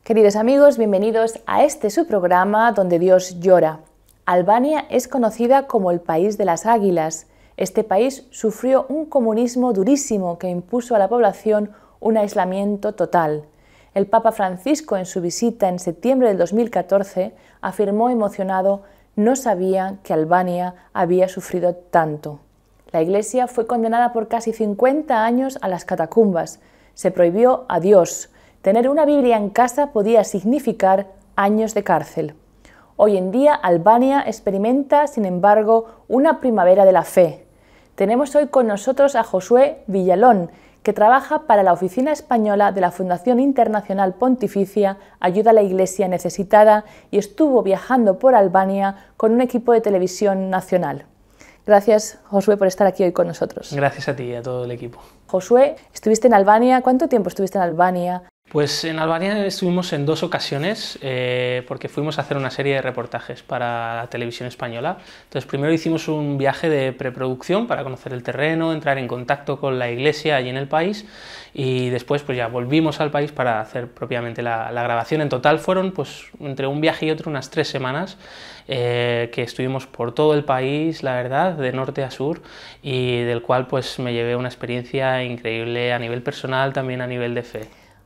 Queridos amigos, bienvenidos a este su programa donde Dios llora. Albania es conocida como el país de las águilas. Este país sufrió un comunismo durísimo que impuso a la población un aislamiento total. El Papa Francisco, en su visita en septiembre del 2014, afirmó emocionado: no sabía que Albania había sufrido tanto. La Iglesia fue condenada por casi 50 años a las catacumbas. Se prohibió a Dios. Tener una Biblia en casa podía significar años de cárcel. Hoy en día Albania experimenta, sin embargo, una primavera de la fe. Tenemos hoy con nosotros a Josué Villalón, que trabaja para la Oficina Española de la Fundación Internacional Pontificia Ayuda a la Iglesia Necesitada y estuvo viajando por Albania con un equipo de televisión nacional. Gracias, Josué, por estar aquí hoy con nosotros. Gracias a ti y a todo el equipo. Josué, estuviste en Albania. ¿Cuánto tiempo estuviste en Albania? Pues en Albania estuvimos en 2 ocasiones porque fuimos a hacer una serie de reportajes para la televisión española. Entonces primero hicimos un viaje de preproducción para conocer el terreno, entrar en contacto con la iglesia allí en el país, y después pues ya volvimos al país para hacer propiamente la grabación. En total fueron pues entre un viaje y otro unas 3 semanas que estuvimos por todo el país, la verdad, de norte a sur, y del cual pues me llevé una experiencia increíble a nivel personal, también a nivel de fe.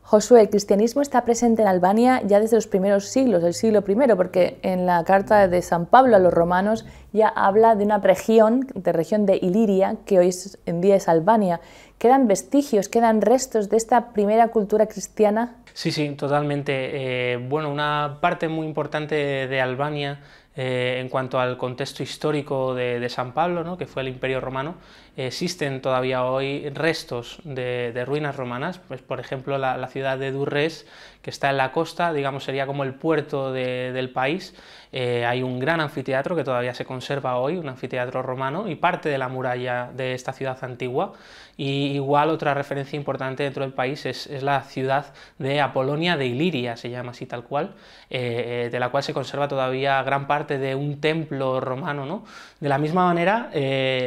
Josué, el cristianismo está presente en Albania ya desde los primeros siglos, del siglo I, porque en la carta de San Pablo a los romanos ya habla de una región de Iliria, que hoy en día es Albania. ¿Quedan vestigios, quedan restos de esta primera cultura cristiana? Sí, totalmente. Bueno, una parte muy importante de Albania en cuanto al contexto histórico de San Pablo, ¿no?, que fue el Imperio Romano, existen todavía hoy restos de ruinas romanas. Pues, por ejemplo, la ciudad de Durrës, que está en la costa, digamos sería como el puerto del país. Hay un gran anfiteatro que todavía se conserva hoy, un anfiteatro romano, y parte de la muralla de esta ciudad antigua. Y igual otra referencia importante dentro del país es la ciudad de Apolonia de Iliria, se llama así tal cual, de la cual se conserva todavía gran parte de un templo romano, ¿no? De la misma manera,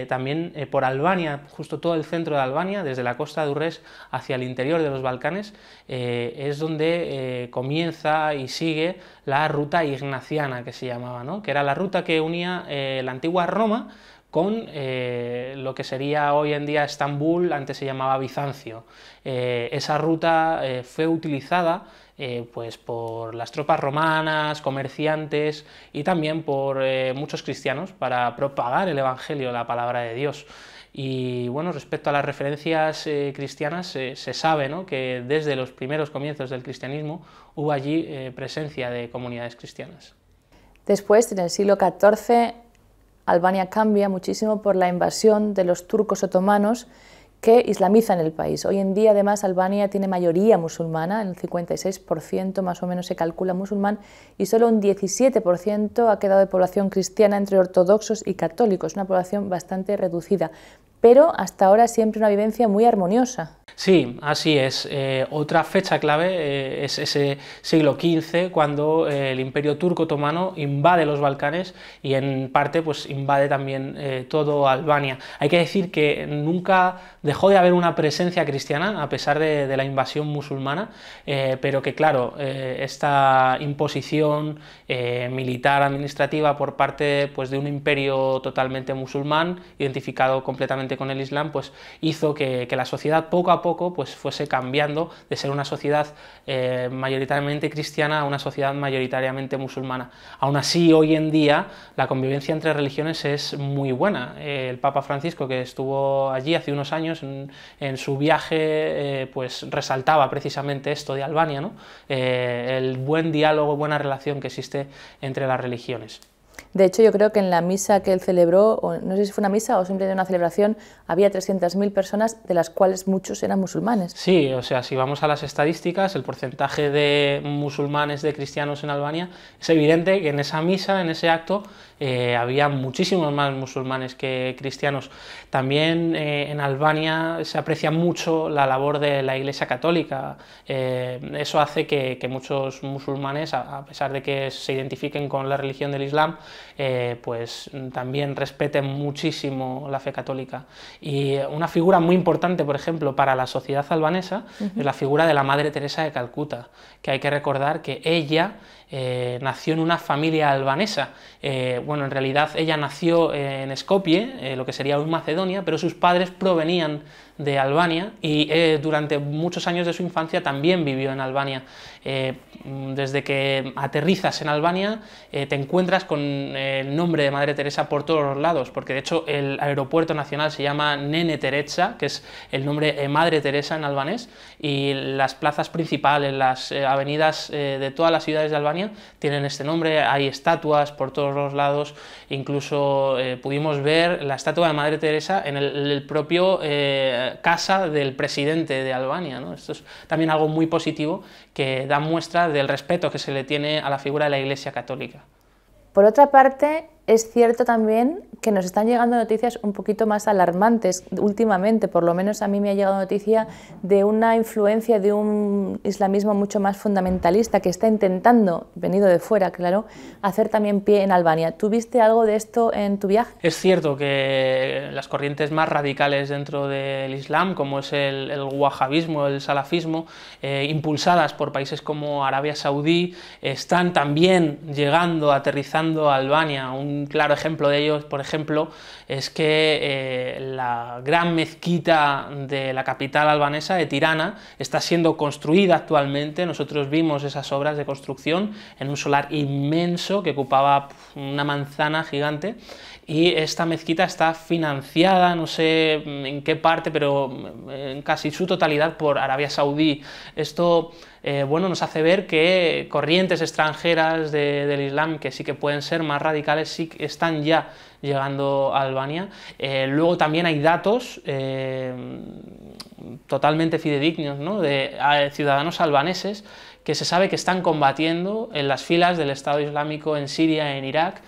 también por Albania, justo todo el centro de Albania, desde la costa de Durrës hacia el interior de los Balcanes, es donde comienza y sigue la ruta ignaciana, que se llamaba, ¿no?, que era la ruta que unía la antigua Roma con lo que sería hoy en día Estambul, antes se llamaba Bizancio. Esa ruta fue utilizada pues por las tropas romanas, comerciantes y también por muchos cristianos para propagar el Evangelio, la palabra de Dios. Y bueno, respecto a las referencias cristianas, se sabe, ¿no?, que desde los primeros comienzos del cristianismo hubo allí presencia de comunidades cristianas. Después, en el siglo XIV, Albania cambia muchísimo por la invasión de los turcos otomanos que islamizan el país. Hoy en día, además, Albania tiene mayoría musulmana, el 56% más o menos se calcula musulmán, y solo un 17% ha quedado de población cristiana entre ortodoxos y católicos, una población bastante reducida, pero hasta ahora siempre una vivencia muy armoniosa. Sí, así es. Otra fecha clave es ese siglo XV, cuando el Imperio Turco Otomano invade los Balcanes y en parte pues invade también todo Albania. Hay que decir que nunca dejó de haber una presencia cristiana a pesar de la invasión musulmana, pero que claro, esta imposición militar administrativa por parte pues de un imperio totalmente musulmán, identificado completamente con el Islam, pues hizo que la sociedad poco a poco pues fuese cambiando de ser una sociedad mayoritariamente cristiana a una sociedad mayoritariamente musulmana. Aún así, hoy en día la convivencia entre religiones es muy buena. El Papa Francisco, que estuvo allí hace unos años en su viaje, pues resaltaba precisamente esto de Albania, ¿no?, el buen diálogo, buena relación que existe entre las religiones. De hecho, yo creo que en la misa que él celebró, o no sé si fue una misa o simplemente una celebración, había 300.000 personas, de las cuales muchos eran musulmanes. Sí, o sea, si vamos a las estadísticas, el porcentaje de musulmanes, de cristianos en Albania, es evidente que en esa misa, en ese acto, había muchísimos más musulmanes que cristianos. También en Albania se aprecia mucho la labor de la Iglesia Católica. Eso hace que muchos musulmanes, a pesar de que se identifiquen con la religión del Islam, pues también respeten muchísimo la fe católica. Y una figura muy importante, por ejemplo, para la sociedad albanesa es la figura de la Madre Teresa de Calcuta, que hay que recordar que ella nació en una familia albanesa. Bueno, en realidad ella nació en Skopje, lo que sería hoy Macedonia, pero sus padres provenían de Albania y durante muchos años de su infancia también vivió en Albania. Desde que aterrizas en Albania te encuentras con el nombre de Madre Teresa por todos los lados, porque de hecho el aeropuerto nacional se llama Nene Teresa, que es el nombre Madre Teresa en albanés, y las plazas principales, las avenidas de todas las ciudades de Albania tienen este nombre. Hay estatuas por todos los lados, incluso pudimos ver la estatua de Madre Teresa en el propio casa del presidente de Albania, ¿no? Esto es también algo muy positivo que da muestra del respeto que se le tiene a la figura de la Iglesia católica. Por otra parte, es cierto también que nos están llegando noticias un poquito más alarmantes últimamente, por lo menos a mí me ha llegado noticia de una influencia de un islamismo mucho más fundamentalista que está intentando, venido de fuera, claro, hacer también pie en Albania. ¿Tú viste algo de esto en tu viaje? Es cierto que las corrientes más radicales dentro del Islam, como es el wahabismo, el salafismo, impulsadas por países como Arabia Saudí, están también llegando, aterrizando a Albania. Un claro ejemplo de ello, por ejemplo, es que la gran mezquita de la capital albanesa, de Tirana, está siendo construida actualmente. Nosotros vimos esas obras de construcción en un solar inmenso que ocupaba una manzana gigante, y esta mezquita está financiada, no sé en qué parte, pero en casi su totalidad por Arabia Saudí. Esto bueno, nos hace ver que corrientes extranjeras del Islam, que sí que pueden ser más radicales, sí que están ya llegando a Albania. Luego también hay datos totalmente fidedignos, ¿no?, de ciudadanos albaneses que se sabe que están combatiendo en las filas del Estado Islámico en Siria, en Irak,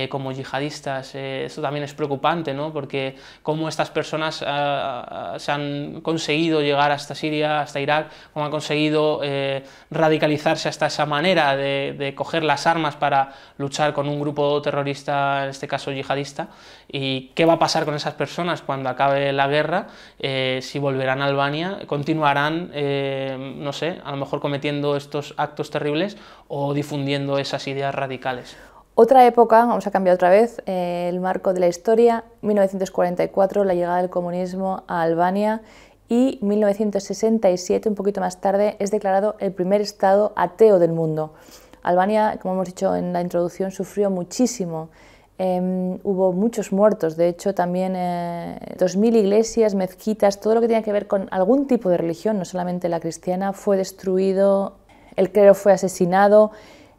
como yihadistas. Esto también es preocupante, ¿no?, porque cómo estas personas se han conseguido llegar hasta Siria, hasta Irak, cómo han conseguido radicalizarse hasta esa manera de coger las armas para luchar con un grupo terrorista, en este caso yihadista, y qué va a pasar con esas personas cuando acabe la guerra, si volverán a Albania, continuarán, no sé, a lo mejor cometiendo estos actos terribles o difundiendo esas ideas radicales. Otra época, vamos a cambiar otra vez, el marco de la historia, 1944, la llegada del comunismo a Albania, y 1967, un poquito más tarde, es declarado el primer estado ateo del mundo. Albania, como hemos dicho en la introducción, sufrió muchísimo. Hubo muchos muertos, de hecho también 2000 iglesias, mezquitas, todo lo que tenía que ver con algún tipo de religión, no solamente la cristiana, fue destruido, el clero fue asesinado.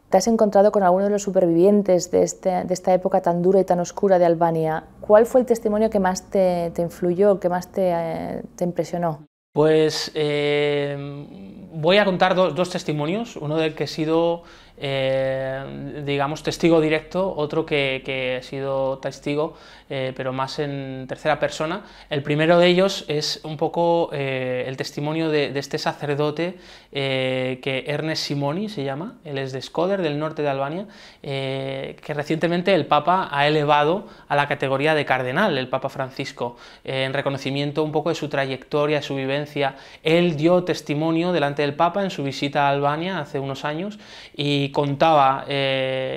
¿Te has encontrado con alguno de los supervivientes de esta época tan dura y tan oscura de Albania? ¿Cuál fue el testimonio que más te influyó, que más te impresionó? Pues voy a contar dos testimonios, uno del que he sido, digamos, testigo directo, otro que he sido testigo, pero más en tercera persona. El primero de ellos es un poco el testimonio de este sacerdote, que Ernest Simoni se llama, él es de Shkodër, del norte de Albania, que recientemente el Papa ha elevado a la categoría de cardenal, el Papa Francisco, en reconocimiento un poco de su trayectoria, de su vivencia. Él dio testimonio delante del Papa en su visita a Albania hace unos años y contaba,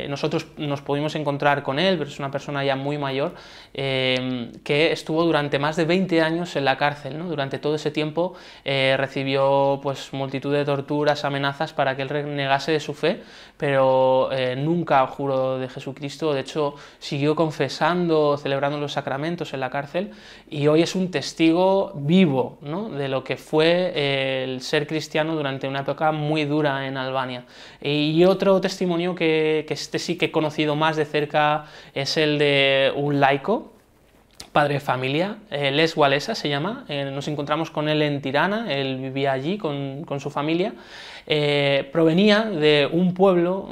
nosotros nos pudimos encontrar con él, pero es una persona ya muy mayor, que estuvo durante más de 20 años en la cárcel, ¿no? Durante todo ese tiempo recibió pues multitud de torturas, amenazas para que él renegase de su fe, pero nunca juró de Jesucristo. De hecho siguió confesando, celebrando los sacramentos en la cárcel, y hoy es un testigo vivo, ¿no?, de lo que fue el ser cristiano durante una época muy dura en Albania. Y otro testimonio que este sí que he conocido más de cerca es el de un laico, padre de familia, Les Walesa se llama. Nos encontramos con él en Tirana, él vivía allí con su familia. Provenía de un pueblo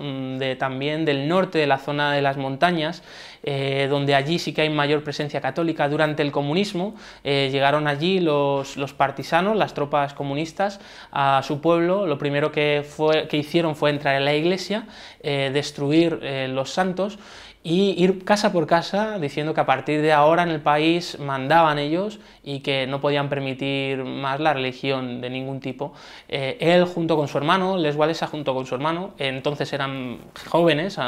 también del norte, de la zona de las montañas, donde allí sí que hay mayor presencia católica. Durante el comunismo llegaron allí los partisanos, las tropas comunistas, a su pueblo. Lo primero que hicieron fue entrar en la iglesia, destruir los santos, y ir casa por casa diciendo que a partir de ahora en el país mandaban ellos y que no podían permitir más la religión de ningún tipo. Él junto con su hermano, Les Walesa junto con su hermano, entonces eran jóvenes,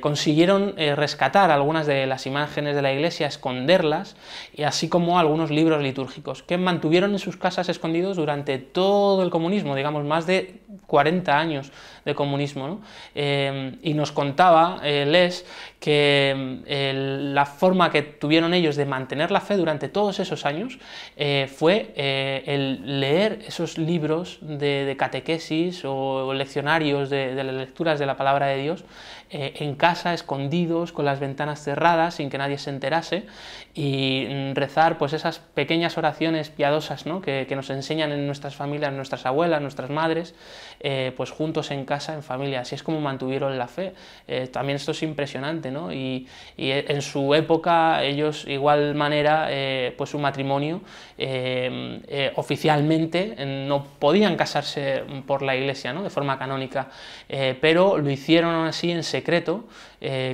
consiguieron rescatar algunas de las imágenes de la iglesia, esconderlas, y así como algunos libros litúrgicos, que mantuvieron en sus casas escondidos durante todo el comunismo, digamos más de 40 años de comunismo, ¿no? Y nos contaba Les que la forma que tuvieron ellos de mantener la fe durante todos esos años fue el leer esos libros de catequesis o leccionarios de las lecturas de la palabra de Dios en casa, escondidos, con las ventanas cerradas, sin que nadie se enterase, y rezar pues esas pequeñas oraciones piadosas, ¿no? que nos enseñan en nuestras familias, nuestras abuelas, nuestras madres, pues juntos en casa, en familia. Así es como mantuvieron la fe. También esto es impresionante, ¿no? Y en su época ellos, igual manera, pues su matrimonio oficialmente no podían casarse por la iglesia, ¿no? De forma canónica, pero lo hicieron aún así en secreto,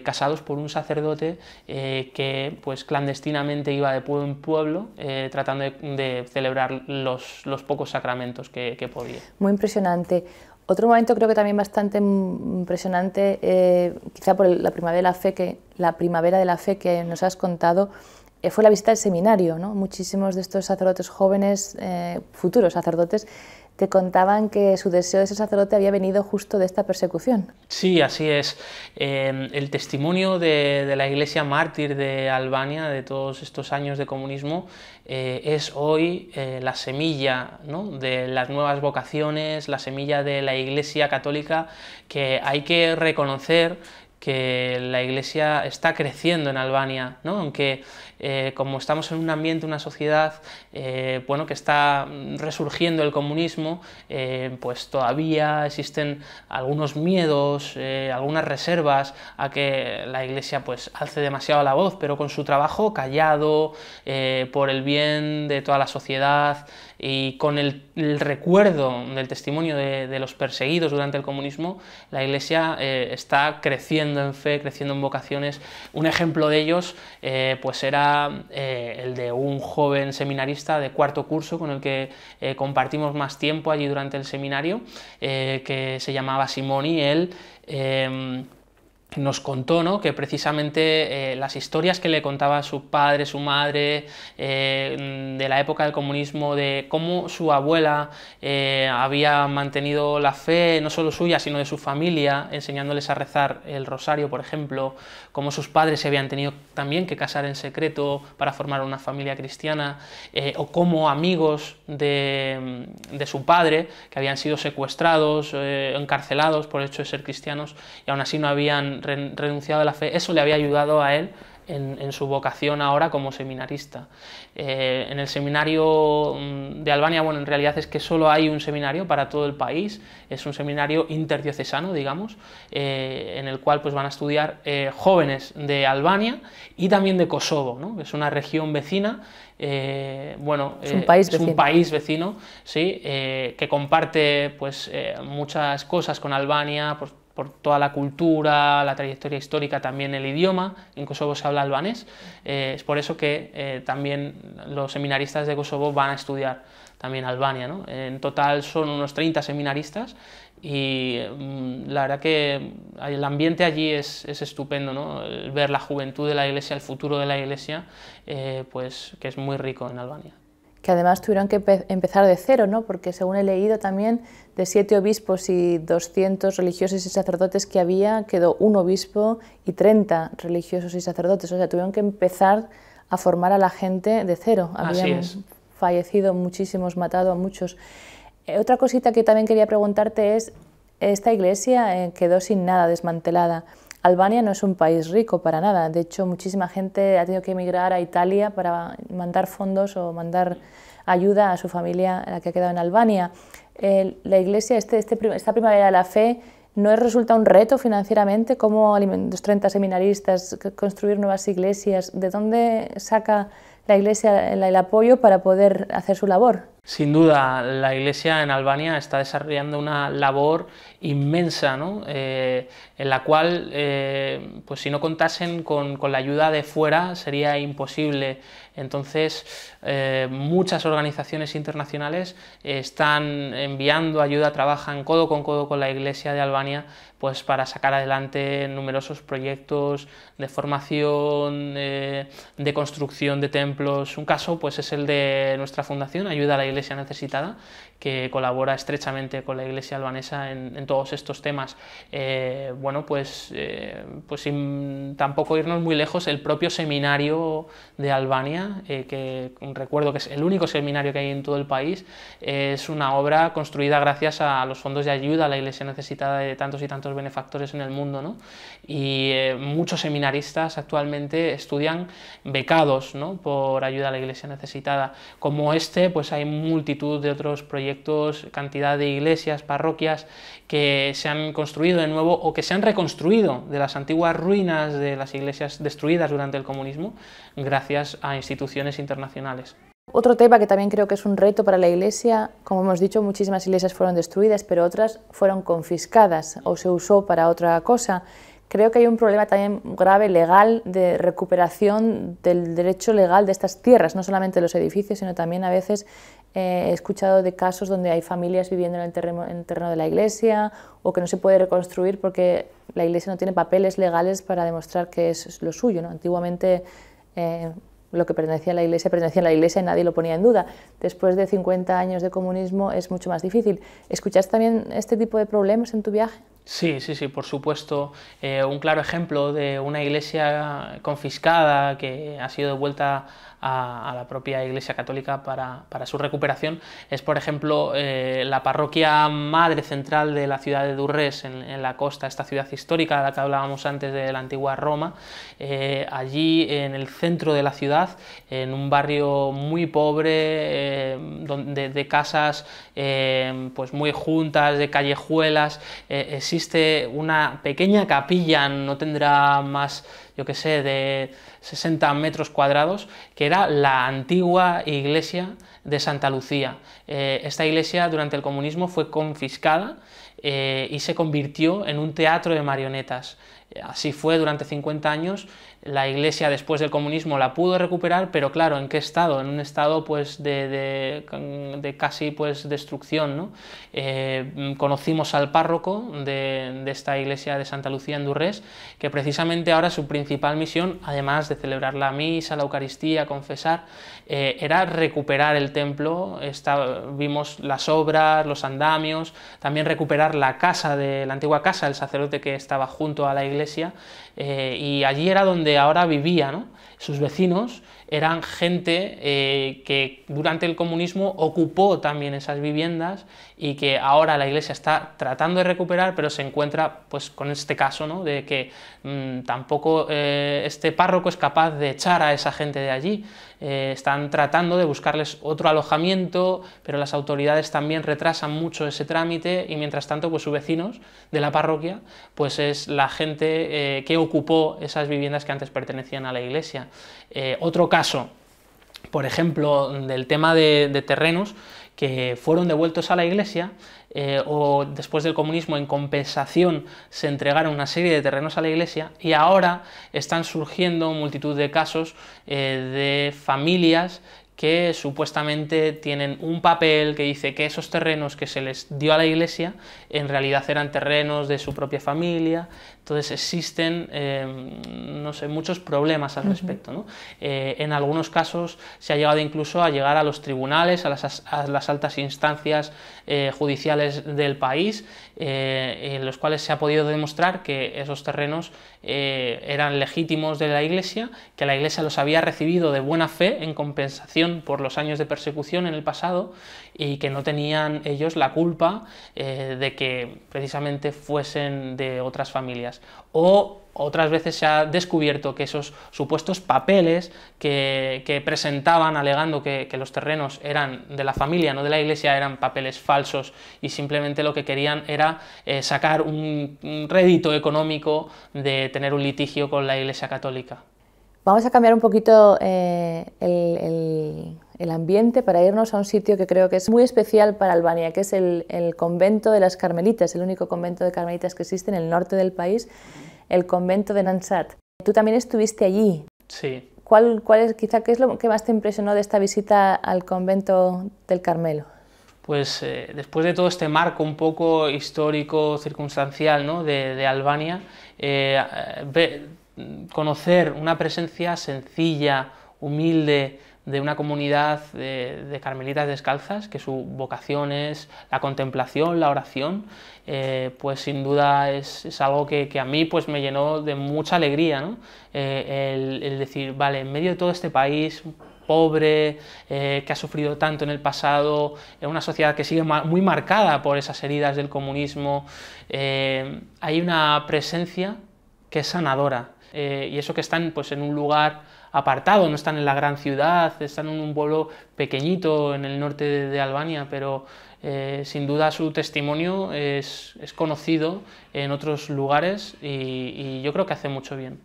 casados por un sacerdote que pues clandestinamente iba de pueblo en pueblo tratando de celebrar los pocos sacramentos que podía. Muy impresionante. Otro momento creo que también bastante impresionante, quizá por la primavera de la fe que nos has contado, fue la visita al seminario, ¿no? Muchísimos de estos sacerdotes jóvenes, futuros sacerdotes, te contaban que su deseo de ser sacerdote había venido justo de esta persecución. Sí, así es. El testimonio de la Iglesia mártir de Albania, de todos estos años de comunismo, es hoy la semilla, ¿no? De las nuevas vocaciones, la semilla de la Iglesia católica, que hay que reconocer que la Iglesia está creciendo en Albania, ¿no? Aunque como estamos en un ambiente, una sociedad bueno, que está resurgiendo el comunismo, pues todavía existen algunos miedos, algunas reservas a que la Iglesia pues alce demasiado la voz, pero con su trabajo callado, por el bien de toda la sociedad y con el recuerdo del testimonio de los perseguidos durante el comunismo, la Iglesia está creciendo en fe, creciendo en vocaciones. Un ejemplo de ellos pues era el de un joven seminarista de cuarto curso con el que compartimos más tiempo allí durante el seminario, que se llamaba Simoni. Él nos contó, ¿no? Que precisamente las historias que le contaba su padre, su madre, de la época del comunismo, de cómo su abuela había mantenido la fe, no solo suya, sino de su familia, enseñándoles a rezar el rosario, por ejemplo, cómo sus padres se habían tenido también que casar en secreto para formar una familia cristiana, o cómo amigos de su padre, que habían sido secuestrados, encarcelados por el hecho de ser cristianos, y aún así no habían renunciado a la fe, eso le había ayudado a él en su vocación ahora como seminarista. En el seminario de Albania, bueno, en realidad es que solo hay un seminario para todo el país, es un seminario interdiocesano, digamos, en el cual pues van a estudiar jóvenes de Albania y también de Kosovo, ¿no? Es una región vecina. Bueno, es un país vecino, sí, que comparte pues muchas cosas con Albania, pues, por toda la cultura, la trayectoria histórica, también el idioma. En Kosovo se habla albanés, es por eso que también los seminaristas de Kosovo van a estudiar también Albania, ¿no? En total son unos 30 seminaristas y la verdad que el ambiente allí es estupendo, ¿no? El ver la juventud de la Iglesia, el futuro de la Iglesia, pues que es muy rico en Albania. Que además tuvieron que empezar de cero, ¿no? Porque según he leído también, de 7 obispos y 200 religiosos y sacerdotes que había, quedó un obispo y 30 religiosos y sacerdotes. O sea, tuvieron que empezar a formar a la gente de cero. Habían fallecido muchísimos, matado a muchos. Otra cosita que también quería preguntarte es, esta iglesia quedó sin nada, desmantelada. Albania no es un país rico para nada, de hecho muchísima gente ha tenido que emigrar a Italia para mandar fondos o mandar ayuda a su familia, a la que ha quedado en Albania. La iglesia, esta primavera de la fe, ¿no resulta un reto financieramente? ¿Cómo los 30 seminaristas construir nuevas iglesias? ¿De dónde saca la iglesia el apoyo para poder hacer su labor? Sin duda, la Iglesia en Albania está desarrollando una labor inmensa, ¿no? En la cual, pues si no contasen con la ayuda de fuera sería imposible. Entonces, muchas organizaciones internacionales están enviando ayuda, trabajan codo con la Iglesia de Albania, pues para sacar adelante numerosos proyectos de formación, de construcción de templos. Un caso pues es el de nuestra fundación, Ayuda a la Iglesia Necesitada, que colabora estrechamente con la Iglesia albanesa en todos estos temas. Bueno, pues sin tampoco irnos muy lejos, el propio seminario de Albania, que recuerdo que es el único seminario que hay en todo el país, es una obra construida gracias a los fondos de ayuda a la Iglesia necesitada de tantos y tantos benefactores en el mundo, ¿no? Y muchos seminaristas actualmente estudian becados, ¿no?, por ayuda a la Iglesia necesitada. Como este, pues hay multitud de otros proyectos, cantidad de iglesias, parroquias que se han construido de nuevo o que se han reconstruido de las antiguas ruinas de las iglesias destruidas durante el comunismo gracias a instituciones internacionales. Otro tema que también creo que es un reto para la Iglesia, como hemos dicho, muchísimas iglesias fueron destruidas, pero otras fueron confiscadas o se usó para otra cosa. Creo que hay un problema también grave legal de recuperación del derecho legal de estas tierras, no solamente de los edificios, sino también a veces he escuchado de casos donde hay familias viviendo en el terreno de la iglesia o que no se puede reconstruir porque la iglesia no tiene papeles legales para demostrar que es lo suyo, ¿no? Antiguamente lo que pertenecía a la iglesia y nadie lo ponía en duda. Después de 50 años de comunismo es mucho más difícil. ¿Escuchaste también este tipo de problemas en tu viaje? Sí, por supuesto. Un claro ejemplo de una iglesia confiscada que ha sido devuelta a la propia Iglesia Católica para su recuperación es, por ejemplo, la parroquia madre central de la ciudad de Durrës, en la costa, esta ciudad histórica de la que hablábamos antes de la antigua Roma. Allí, en el centro de la ciudad, en un barrio muy pobre, de casas pues muy juntas, de callejuelas, existe una pequeña capilla, no tendrá más, yo que sé, de 60 metros cuadrados, que era la antigua iglesia de Santa Lucía. Esta iglesia durante el comunismo fue confiscada y se convirtió en un teatro de marionetas. Así fue durante 50 años. La iglesia después del comunismo la pudo recuperar, pero claro, ¿en qué estado? En un estado pues de casi pues destrucción, ¿no? Conocimos al párroco de esta iglesia de Santa Lucía en Durrës, que precisamente ahora su principal misión, además de celebrar la misa, la Eucaristía, confesar, era recuperar el templo. Vimos las obras, los andamios, también recuperar la antigua casa del sacerdote que estaba junto a la iglesia, y allí era donde ahora vivía, ¿no? Sus vecinos eran gente que durante el comunismo ocupó también esas viviendas y que ahora la iglesia está tratando de recuperar, pero se encuentra pues con este caso, ¿no?, de que tampoco este párroco es capaz de echar a esa gente de allí. Están tratando de buscarles otro alojamiento, pero las autoridades también retrasan mucho ese trámite y mientras tanto pues sus vecinos de la parroquia pues es la gente que ocupó esas viviendas que antes pertenecían a la iglesia. Otro caso, por ejemplo, del tema de terrenos que fueron devueltos a la iglesia, o después del comunismo en compensación se entregaron una serie de terrenos a la iglesia, y ahora están surgiendo multitud de casos de familias que supuestamente tienen un papel que dice que esos terrenos que se les dio a la iglesia en realidad eran terrenos de su propia familia. Entonces existen no sé, muchos problemas al respecto, ¿no? En algunos casos se ha llegado incluso a llegar a los tribunales, a las altas instancias judiciales del país, en los cuales se ha podido demostrar que esos terrenos eran legítimos de la iglesia, que la iglesia los había recibido de buena fe en compensación por los años de persecución en el pasado y que no tenían ellos la culpa de que precisamente fuesen de otras familias. O otras veces se ha descubierto que esos supuestos papeles que presentaban alegando que los terrenos eran de la familia, no de la iglesia, eran papeles falsos y simplemente lo que querían era sacar un rédito económico de tener un litigio con la Iglesia Católica. Vamos a cambiar un poquito el el ambiente para irnos a un sitio que creo que es muy especial para Albania, que es el convento de las Carmelitas, el único convento de Carmelitas que existe en el norte del país, el convento de Nansat. Tú también estuviste allí. Sí. ¿Cuál es, quizá, qué es lo que más te impresionó de esta visita al convento del Carmelo? Pues después de todo este marco un poco histórico, circunstancial, ¿no?, de Albania, conocer una presencia sencilla, humilde, de una comunidad de carmelitas descalzas, que su vocación es la contemplación, la oración, pues sin duda es algo que a mí pues me llenó de mucha alegría, ¿no? El decir, vale, en medio de todo este país pobre, que ha sufrido tanto en el pasado, en una sociedad que sigue muy marcada por esas heridas del comunismo, hay una presencia que es sanadora, y eso que están pues en un lugar apartado, no están en la gran ciudad, están en un pueblo pequeñito en el norte de Albania, pero sin duda su testimonio es conocido en otros lugares y yo creo que hace mucho bien.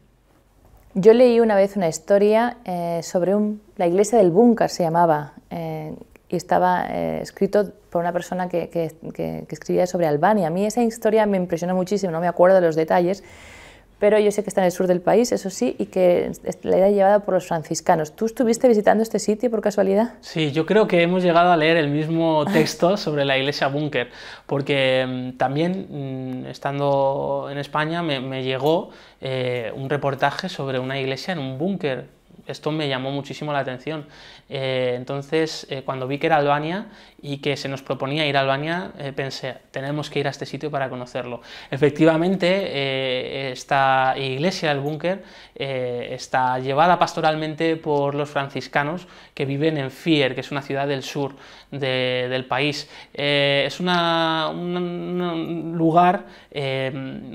Yo leí una vez una historia sobre la iglesia del búnker, se llamaba, y estaba escrito por una persona que escribía sobre Albania. A mí esa historia me impresionó muchísimo, no me acuerdo de los detalles, pero yo sé que está en el sur del país, eso sí, y que la era llevada por los franciscanos. ¿Tú estuviste visitando este sitio por casualidad? Sí, yo creo que hemos llegado a leer el mismo texto sobre la iglesia búnker, porque también estando en España me llegó un reportaje sobre una iglesia en un búnker. Esto me llamó muchísimo la atención. Entonces, cuando vi que era Albania y que se nos proponía ir a Albania, pensé, tenemos que ir a este sitio para conocerlo. Efectivamente, esta iglesia del búnker está llevada pastoralmente por los franciscanos que viven en Fier, que es una ciudad del sur del país. Es un lugar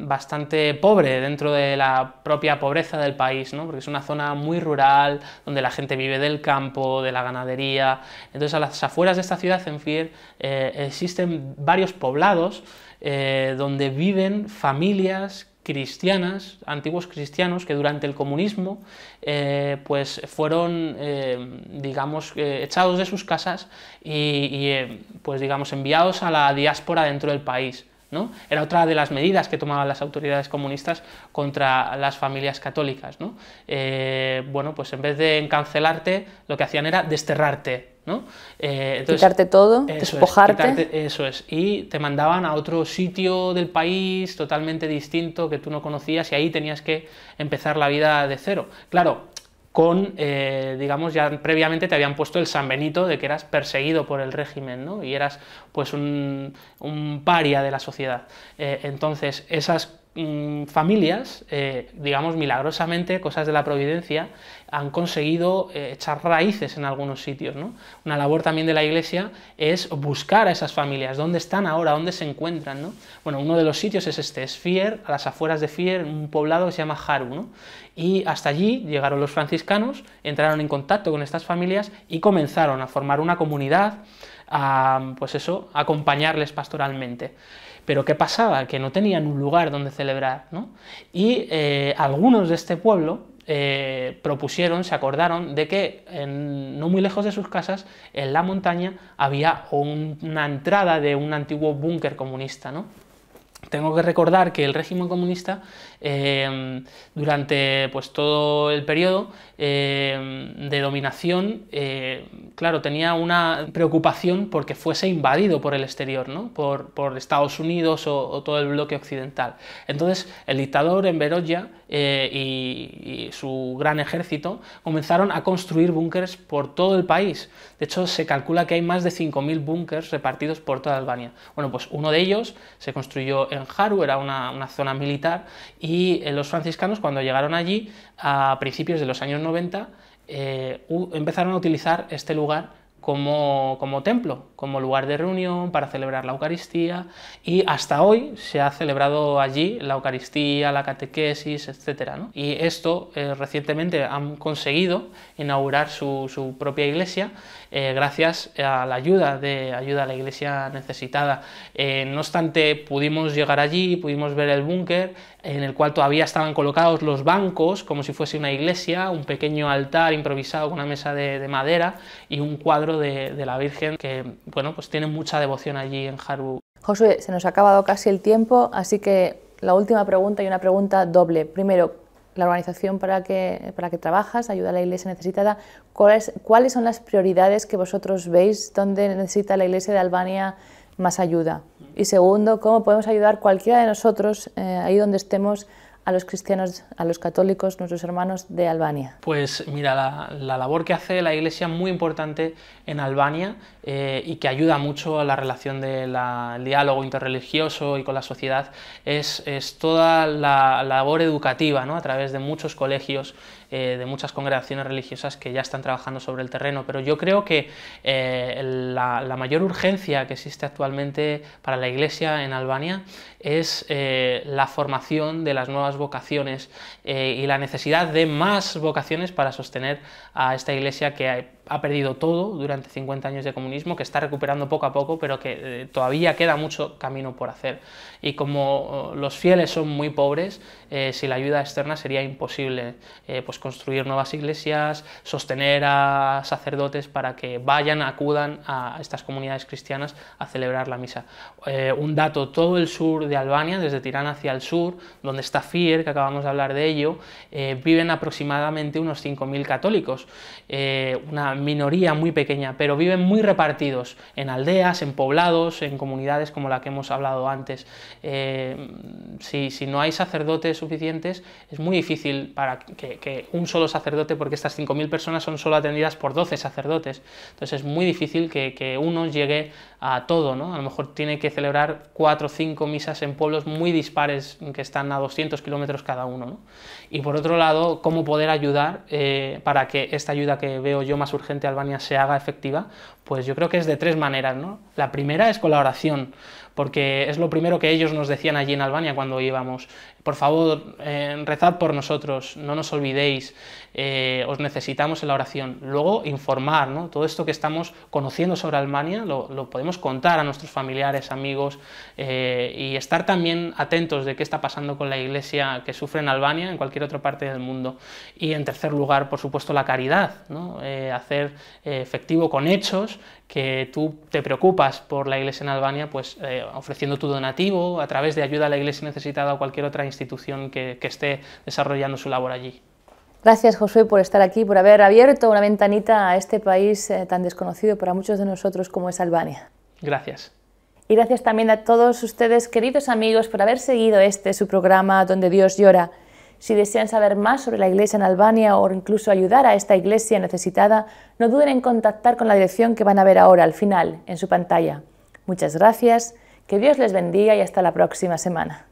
bastante pobre dentro de la propia pobreza del país, ¿no? Porque es una zona muy rural, donde la gente vive del campo, de la ganadería. Entonces, a las afueras de esta ciudad, en Fier, existen varios poblados donde viven familias cristianas, antiguos cristianos, que durante el comunismo pues fueron digamos echados de sus casas y pues digamos enviados a la diáspora dentro del país, ¿no? Era otra de las medidas que tomaban las autoridades comunistas contra las familias católicas, ¿no? Bueno, pues en vez de encarcelarte, lo que hacían era desterrarte, ¿no? Entonces, quitarte todo, despojarte. Eso es, y te mandaban a otro sitio del país totalmente distinto que tú no conocías y ahí tenías que empezar la vida de cero. Claro, digamos, ya previamente te habían puesto el San Benito de que eras perseguido por el régimen, ¿no? Y eras pues un paria de la sociedad. Entonces, esas familias, digamos, milagrosamente, cosas de la providencia, han conseguido echar raíces en algunos sitios, ¿no? Una labor también de la Iglesia es buscar a esas familias, dónde están ahora, dónde se encuentran, ¿no? Bueno, uno de los sitios es Fier, a las afueras de Fier, un poblado que se llama Haru, ¿no? Y hasta allí llegaron los franciscanos, entraron en contacto con estas familias y comenzaron a formar una comunidad, pues eso, a acompañarles pastoralmente. Pero ¿qué pasaba? Que no tenían un lugar donde celebrar, ¿no? Y algunos de este pueblo propusieron, se acordaron de que no muy lejos de sus casas, en la montaña, había una entrada de un antiguo búnker comunista, ¿no? Tengo que recordar que el régimen comunista, durante pues, todo el periodo de dominación, claro, tenía una preocupación porque fuese invadido por el exterior, ¿no? por Estados Unidos o todo el bloque occidental. Entonces, el dictador Enver Hoxha y su gran ejército comenzaron a construir búnkers por todo el país. De hecho, se calcula que hay más de 5.000 búnkers repartidos por toda Albania. Bueno, pues uno de ellos se construyó en Haru, era una zona militar, y los franciscanos, cuando llegaron allí a principios de los años 90, empezaron a utilizar este lugar como templo, como lugar de reunión para celebrar la Eucaristía, y hasta hoy se ha celebrado allí la Eucaristía, la catequesis, etc., ¿no? Y esto recientemente han conseguido inaugurar su propia iglesia gracias a la ayuda a la iglesia necesitada. No obstante, pudimos llegar allí, pudimos ver el búnker en el cual todavía estaban colocados los bancos como si fuese una iglesia, un pequeño altar improvisado con una mesa de madera y un cuadro de la Virgen que, bueno, pues tienen mucha devoción allí en Jarbu. Josué, se nos ha acabado casi el tiempo, así que la última pregunta y una pregunta doble. Primero, la organización para que trabajas, ayuda a la iglesia necesitada, ¿cuáles son las prioridades que vosotros veis donde necesita la iglesia de Albania más ayuda? Y segundo, ¿cómo podemos ayudar cualquiera de nosotros, ahí donde estemos, a los cristianos, a los católicos, nuestros hermanos de Albania? Pues mira, la labor que hace la Iglesia es muy importante en Albania y que ayuda mucho a la relación del diálogo interreligioso y con la sociedad, es toda la labor educativa, ¿no? A través de muchos colegios, de muchas congregaciones religiosas que ya están trabajando sobre el terreno, pero yo creo que la mayor urgencia que existe actualmente para la Iglesia en Albania es la formación de las nuevas vocaciones y la necesidad de más vocaciones para sostener a esta Iglesia que ha perdido todo durante 50 años de comunismo, que está recuperando poco a poco, pero que todavía queda mucho camino por hacer. Y como los fieles son muy pobres, sin la ayuda externa sería imposible pues construir nuevas iglesias, sostener a sacerdotes para que vayan, acudan a estas comunidades cristianas a celebrar la misa. Un dato, todo el sur de Albania, desde Tirana hacia el sur, donde está Fier, que acabamos de hablar de ello, viven aproximadamente unos 5.000 católicos, una minoría muy pequeña, pero viven muy repartidos en aldeas, en poblados, en comunidades como la que hemos hablado antes. Si no hay sacerdotes suficientes, es muy difícil para que un solo sacerdote, porque estas 5.000 personas son solo atendidas por 12 sacerdotes, entonces es muy difícil que uno llegue a todo, ¿no? A lo mejor tiene que celebrar 4 o 5 misas en pueblos muy dispares que están a 200 kilómetros cada uno, ¿no? Y por otro lado, cómo poder ayudar para que esta ayuda que veo yo más urgente a Albania se haga efectiva, pues yo creo que es de 3 maneras, ¿no? La primera es con la oración, porque es lo primero que ellos nos decían allí en Albania cuando íbamos: por favor, rezad por nosotros, no nos olvidéis, os necesitamos en la oración. Luego, informar, ¿no? Todo esto que estamos conociendo sobre Albania lo podemos contar a nuestros familiares, amigos, y estar también atentos de qué está pasando con la Iglesia que sufre en Albania, en cualquier otra parte del mundo. Y en tercer lugar, por supuesto, la caridad, ¿no? Hacer efectivo con hechos que tú te preocupas por la Iglesia en Albania, pues ofreciendo tu donativo a través de ayuda a la Iglesia necesitada o cualquier otra institución que esté desarrollando su labor allí. Gracias, Josué, por estar aquí, por haber abierto una ventanita a este país tan desconocido para muchos de nosotros como es Albania. Gracias. Y gracias también a todos ustedes, queridos amigos, por haber seguido su programa Donde Dios Llora. Si desean saber más sobre la Iglesia en Albania o incluso ayudar a esta Iglesia necesitada, no duden en contactar con la dirección que van a ver ahora al final, en su pantalla. Muchas gracias, que Dios les bendiga y hasta la próxima semana.